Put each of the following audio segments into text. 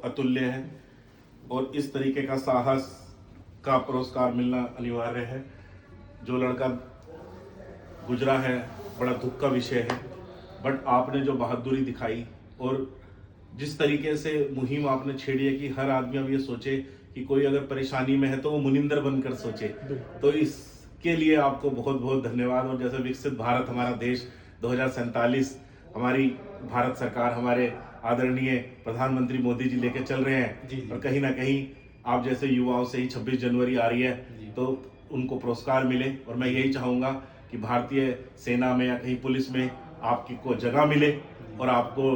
अतुल्य है और इस तरीके का साहस का पुरस्कार मिलना अनिवार्य है। जो लड़का गुजरा है बड़ा दुख का विषय है, बट आपने जो बहादुरी दिखाई और जिस तरीके से मुहिम आपने छेड़ी है कि हर आदमी अब ये सोचे कि कोई अगर परेशानी में है तो वो मुनिंदर बनकर सोचे, तो इसके लिए आपको बहुत बहुत धन्यवाद। और जैसे विकसित भारत हमारा देश 2047 हमारी भारत सरकार, हमारे आदरणीय प्रधानमंत्री मोदी जी लेके चल रहे हैं, और कहीं ना कहीं आप जैसे युवाओं से ही 26 जनवरी आ रही है तो उनको पुरस्कार मिले। और मैं यही चाहूँगा कि भारतीय सेना में या कहीं पुलिस में आपकी को जगह मिले और आपको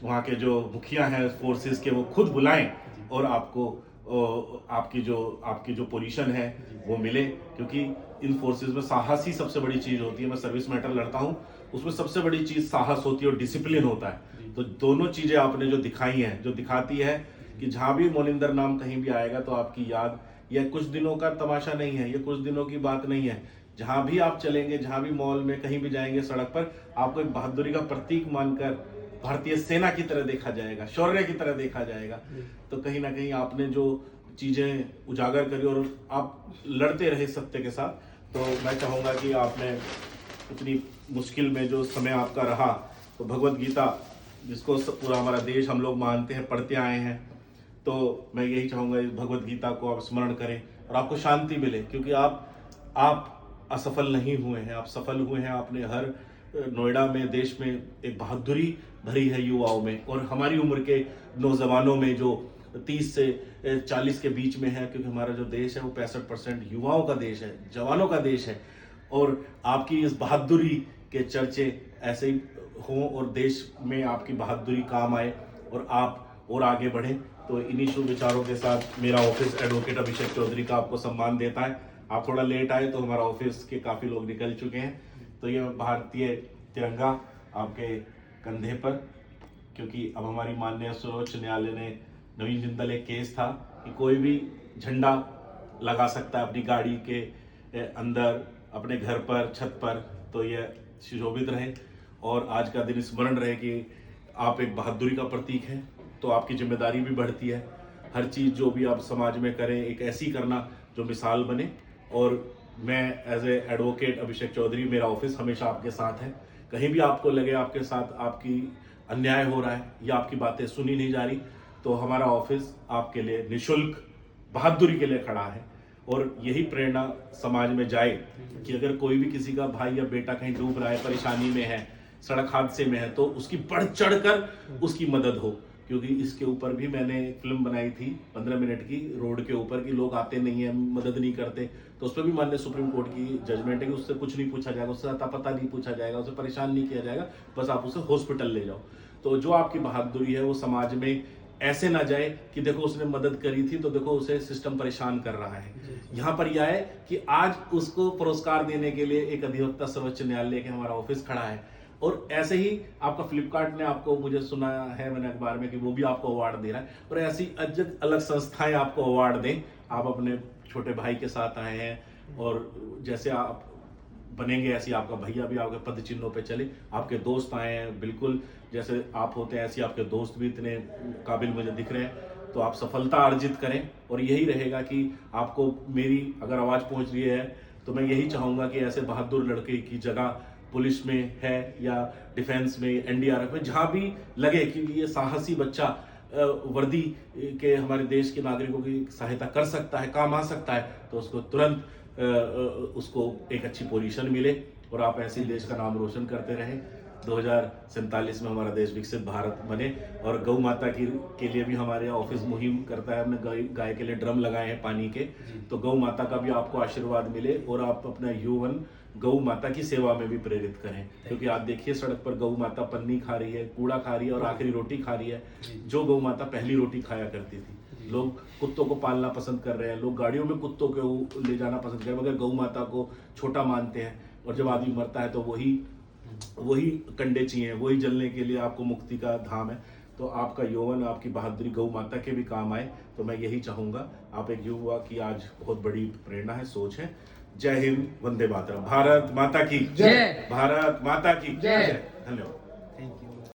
वहाँ के जो मुखिया हैं फोर्सेस के वो खुद बुलाएं और आपको आपकी जो पोजीशन है वो मिले, क्योंकि इन फोर्सेस में साहस ही सबसे बड़ी चीज़ होती है। मैं सर्विस मैटर लड़ता हूँ, उसमें सबसे बड़ी चीज़ साहस होती है और डिसिप्लिन होता है। तो दोनों चीज़ें आपने जो दिखाई हैं, जो दिखाती है कि जहाँ भी मोनिंदर नाम कहीं भी आएगा तो आपकी याद, यह कुछ दिनों का तमाशा नहीं है, ये कुछ दिनों की बात नहीं है। जहाँ भी आप चलेंगे, जहाँ भी मॉल में कहीं भी जाएंगे, सड़क पर आपको एक बहादुरी का प्रतीक मानकर भारतीय सेना की तरह देखा जाएगा, शौर्य की तरह देखा जाएगा। तो कहीं ना कहीं आपने जो चीज़ें उजागर करी और आप लड़ते रहे सत्य के साथ, तो मैं चाहूँगा कि आपने इतनी मुश्किल में जो समय आपका रहा, तो भगवत गीता जिसको पूरा हमारा देश हम लोग मानते हैं, पढ़ते आए हैं, तो मैं यही चाहूँगा इस भगवत गीता को आप स्मरण करें और आपको शांति मिले, क्योंकि आप असफल नहीं हुए हैं, आप सफल हुए हैं। आपने हर नोएडा में, देश में एक बहादुरी भरी है युवाओं में, और हमारी उम्र के नौजवानों में जो 30 से 40 के बीच में है, क्योंकि हमारा जो देश है वो 65% युवाओं का देश है, जवानों का देश है। और आपकी इस बहादुरी के चर्चे ऐसे ही हों और देश में आपकी बहादुरी काम आए और आप और आगे बढ़ें। तो इन्हीं शुभ विचारों के साथ मेरा ऑफिस एडवोकेट अभिषेक चौधरी का आपको सम्मान देता है। आप थोड़ा लेट आए तो हमारा ऑफिस के काफ़ी लोग निकल चुके हैं। तो ये भारतीय तिरंगा आपके कंधे पर, क्योंकि अब हमारी माननीय सर्वोच्च न्यायालय ने, नवीन जिंदल एक केस था कि कोई भी झंडा लगा सकता है अपनी गाड़ी के अंदर, अपने घर पर, छत पर, तो यह सुशोभित रहे और आज का दिन स्मरण रहे कि आप एक बहादुरी का प्रतीक हैं। तो आपकी जिम्मेदारी भी बढ़ती है, हर चीज़ जो भी आप समाज में करें एक ऐसी करना जो मिसाल बने। और मैं एज ए एडवोकेट अभिषेक चौधरी, मेरा ऑफिस हमेशा आपके साथ है। कहीं भी आपको लगे आपके साथ आपकी अन्याय हो रहा है या आपकी बातें सुनी नहीं जा रही, तो हमारा ऑफिस आपके लिए निःशुल्क बहादुरी के लिए खड़ा है। और यही प्रेरणा समाज में जाए कि अगर कोई भी किसी का भाई या बेटा कहीं डूब रहा है, परेशानी में है, सड़क हादसे में है, तो उसकी बढ़ चढ़ कर उसकी मदद हो। क्योंकि इसके ऊपर भी मैंने फिल्म बनाई थी 15 मिनट की, रोड के ऊपर, कि लोग आते नहीं है, मदद नहीं करते, तो उस पर भी माननीय सुप्रीम कोर्ट की जजमेंट है कि उससे कुछ नहीं पूछा जाएगा, उससे अता पता नहीं पूछा जाएगा, उसे परेशान नहीं किया जाएगा, बस आप उसे हॉस्पिटल ले जाओ। तो जो आपकी बहादुरी है वो समाज में ऐसे ना जाए कि देखो उसने मदद करी थी तो देखो उसे सिस्टम परेशान कर रहा है। यहाँ पर यह है कि आज उसको पुरस्कार देने के लिए एक अधिवक्ता सर्वोच्च न्यायालय के हमारा ऑफिस खड़ा है। और ऐसे ही आपका फ्लिपकार्ट ने आपको, मुझे सुना है मैंने अखबार में, कि वो भी आपको अवार्ड दे रहा है। और ऐसी अलग संस्थाएं आपको अवार्ड दें। आप अपने छोटे भाई के साथ आए हैं और जैसे आप बनेंगे ऐसी आपका भैया भी आपके पद चिन्हों पे चले। आपके दोस्त आए हैं, बिल्कुल जैसे आप होते हैं ऐसे आपके दोस्त भी इतने काबिल मुझे दिख रहे हैं। तो आप सफलता अर्जित करें और यही रहेगा कि आपको मेरी अगर आवाज़ पहुंच रही है तो मैं यही चाहूँगा कि ऐसे बहादुर लड़के की जगह पुलिस में है या डिफेंस में, एनडीआरएफ में, जहाँ भी लगे कि ये साहसी बच्चा वर्दी के हमारे देश के नागरिकों की सहायता कर सकता है, काम आ सकता है, तो उसको तुरंत उसको एक अच्छी पोजीशन मिले और आप ऐसे ही देश का नाम रोशन करते रहें। 2047 में हमारा देश विकसित भारत बने। और गौ माता के लिए भी हमारे ऑफिस मुहिम करता है। हमने गाय के लिए ड्रम लगाए हैं पानी के, तो गौ माता का भी आपको आशीर्वाद मिले और आप अपना यौवन गौ माता की सेवा में भी प्रेरित करें। क्योंकि आप देखिए सड़क पर गौ माता पन्नी खा रही है, कूड़ा खा रही है और आखिरी रोटी खा रही है। जो गौ माता पहली रोटी खाया करती थी। लोग कुत्तों को पालना पसंद कर रहे हैं, लोग गाड़ियों में कुत्तों को ले जाना पसंद कर रहे हैं, मगर गौ माता को छोटा मानते हैं। और जब आदमी मरता है तो वही कंडे चाहिए, वही जलने के लिए आपको मुक्ति का धाम है। तो आपका यौवन, आपकी बहादुरी गौ माता के भी काम आए। तो मैं यही चाहूँगा, आप एक युवा की आज बहुत बड़ी प्रेरणा है, सोच है। जय हिंद, वंदे मातरम। भारत माता की जय। भारत माता की जय। धन्यवाद।